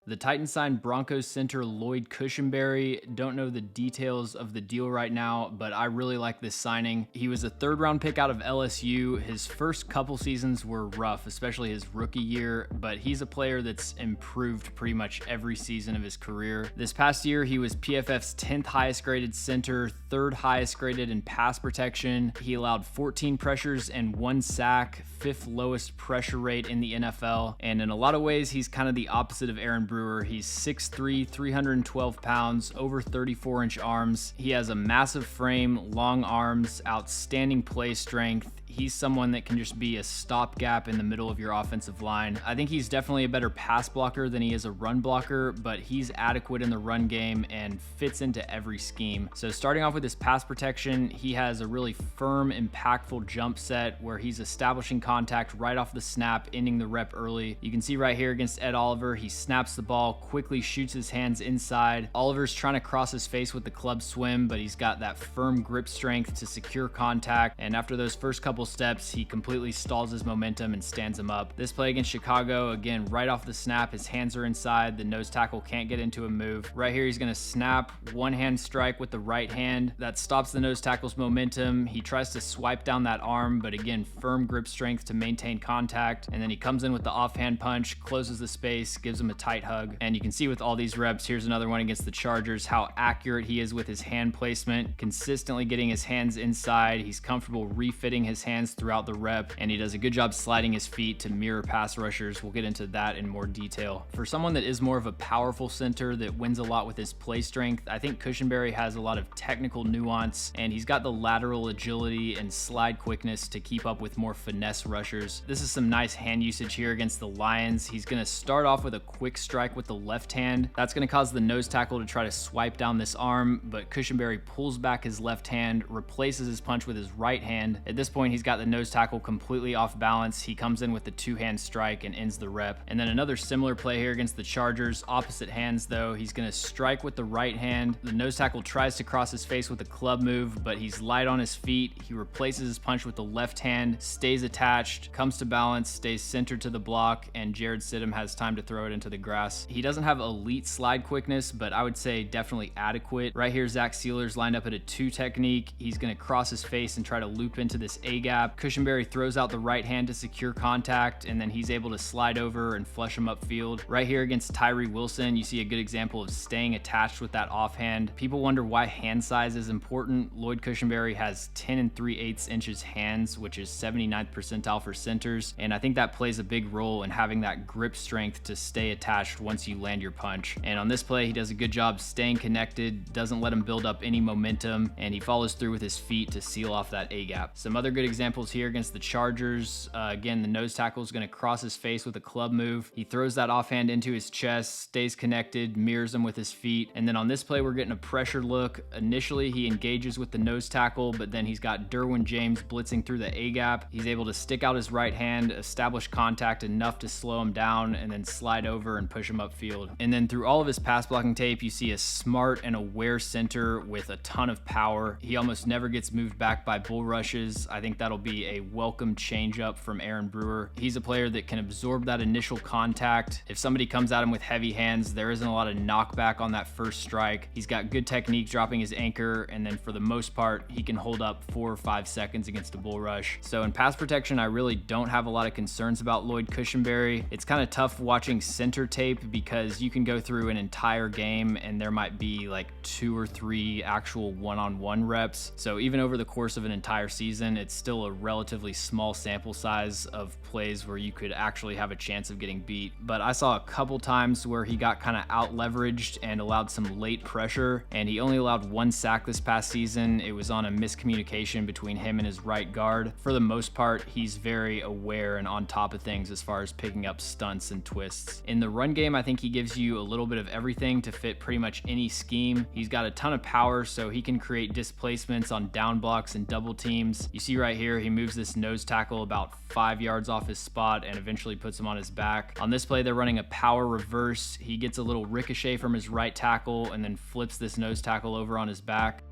The Titans signed Broncos center Lloyd Cushenberry. Don't know the details of the deal right now, but I really like this signing. He was a third-round pick out of LSU. His first couple seasons were rough, especially his rookie year, but he's a player that's improved pretty much every season of his career. This past year, he was PFF's 10th highest graded center, third highest graded in pass protection. He allowed 14 pressures and 1 sack, 5th lowest pressure rate in the NFL, and in a lot of ways, he's kind of the opposite of Aaron Brewer. He's 6'3", 312 pounds, over 34-inch arms. He has a massive frame, long arms, outstanding play strength. He's someone that can just be a stopgap in the middle of your offensive line. I think he's definitely a better pass blocker than he is a run blocker, but he's adequate in the run game and fits into every scheme. So starting off with his pass protection, he has a really firm, impactful jump set where he's establishing contact right off the snap, ending the rep early. You can see right here against Ed Oliver, he snaps the ball, quickly shoots his hands inside. Oliver's trying to cross his face with the club swim, but he's got that firm grip strength to secure contact, and after those first couple steps, he completely stalls his momentum and stands him up. This play against Chicago, again, right off the snap, his hands are inside, the nose tackle can't get into a move. Right here, he's gonna snap, one-hand strike with the right hand. That stops the nose tackle's momentum. He tries to swipe down that arm, but again, firm grip strength to maintain contact, and then he comes in with the offhand punch, closes the space, gives him a tight hug, and you can see with all these reps, here's another one against the Chargers, how accurate he is with his hand placement, consistently getting his hands inside. He's comfortable refitting his hands throughout the rep, and he does a good job sliding his feet to mirror pass rushers. We'll get into that in more detail. For someone that is more of a powerful center that wins a lot with his play strength, I think Cushenberry has a lot of technical nuance, and he's got the lateral agility and slide quickness to keep up with more finesse rushers. This is some nice hand usage here against the Lions. He's going to start off with a quick strike with the left hand. That's going to cause the nose tackle to try to swipe down this arm, but Cushenberry pulls back his left hand, replaces his punch with his right hand. At this point, he's got the nose tackle completely off balance. He comes in with the two-hand strike and ends the rep. And then another similar play here against the Chargers, opposite hands though. He's going to strike with the right hand. The nose tackle tries to cross his face with a club move, but he's light on his feet. He replaces his punch with the left hand, stays attached, comes to balance, stays centered to the block, and Jared Stidham has time to throw it into the grass. He doesn't have elite slide quickness, but I would say definitely adequate. Right here, Zach Sealer's lined up at a 2 technique. He's going to cross his face and try to loop into this A gap. Cushenberry throws out the right hand to secure contact, and then he's able to slide over and flush him upfield. Right here against Tyree Wilson, you see a good example of staying attached with that offhand. People wonder why hand size is important. Lloyd Cushenberry has 10 3/8 inches hands, which is 79th percentile for centers, and I think that plays a big role in having that grip strength to stay attached once you land your punch. And on this play, he does a good job staying connected, doesn't let him build up any momentum, and he follows through with his feet to seal off that A gap. Some other good examples here against the Chargers. Again, the nose tackle is going to cross his face with a club move. He throws that offhand into his chest, stays connected, mirrors him with his feet. And then on this play, we're getting a pressure look. Initially, he engages with the nose tackle, but then he's got Derwin James blitzing through the A gap. He's able to stick out his right hand, establish contact enough to slow him down, and then slide over and push him upfield. And then through all of his pass blocking tape, you see a smart and aware center with a ton of power. He almost never gets moved back by bull rushes. I think that'll be a welcome change up from Aaron Brewer. He's a player that can absorb that initial contact. If somebody comes at him with heavy hands, there isn't a lot of knockback on that first strike. He's got good technique dropping his anchor, and then for the most part, he can hold up 4 or 5 seconds against a bull rush. So in pass protection, I really don't have a lot of concerns about Lloyd Cushenberry. It's kind of tough watching center tape because you can go through an entire game and there might be like 2 or 3 actual one-on-one reps. So even over the course of an entire season, it's still a relatively small sample size of plays where you could actually have a chance of getting beat. But I saw a couple times where he got kind of out leveraged and allowed some late pressure, and he only allowed 1 sack this past season. It was on a miscommunication between him and his right guard. For the most part, he's very aware and on top of things as far as picking up stunts and twists. In the run game, I think he gives you a little bit of everything to fit pretty much any scheme. He's got a ton of power, so he can create displacements on down blocks and double teams. You see right here, he moves this nose tackle about 5 yards off his spot and eventually puts him on his back. On this play, they're running a power reverse. He gets a little ricochet from his right tackle and then flips this nose tackle over on his back.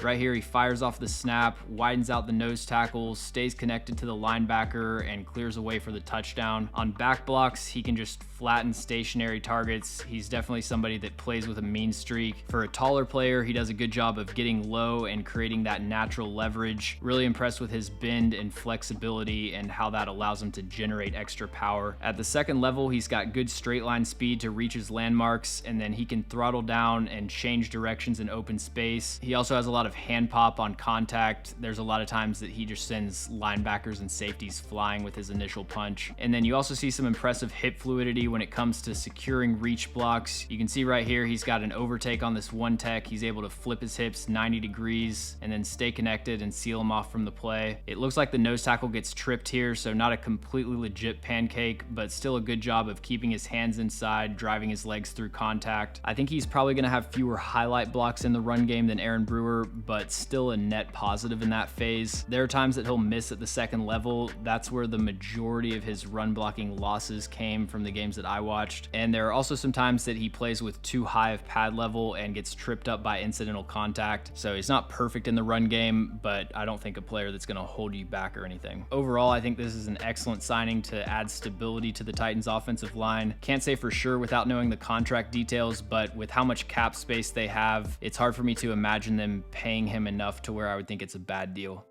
Right here, he fires off the snap, widens out the nose tackle, stays connected to the linebacker, and clears away for the touchdown. On back blocks, he can just flatten stationary targets. He's definitely somebody that plays with a mean streak. For a taller player, he does a good job of getting low and creating that natural leverage. Really impressed with his bend and flexibility and how that allows him to generate extra power. At the second level, he's got good straight line speed to reach his landmarks, and then he can throttle down and change directions in open space. He also has a lot of hand pop on contact. There's a lot of times that he just sends linebackers and safeties flying with his initial punch. And then you also see some impressive hip fluidity when it comes to securing reach blocks. You can see right here, he's got an overtake on this one tech. He's able to flip his hips 90 degrees and then stay connected and seal him off from the play. It looks like the nose tackle gets tripped here, so not a completely legit pancake, but still a good job of keeping his hands inside, driving his legs through contact. I think he's probably going to have fewer highlight blocks in the run game than Aaron Brewer, but still a net positive in that phase. There are times that he'll miss at the second level. That's where the majority of his run blocking losses came from the games that I watched. And there are also some times that he plays with too high of pad level and gets tripped up by incidental contact. So he's not perfect in the run game, but I don't think a player that's going to hold you back or anything. Overall, I think this is an excellent signing to add stability to the Titans offensive line. Can't say for sure without knowing the contract details, but with how much cap space they have, it's hard for me to imagine them paying him enough to where I would think it's a bad deal.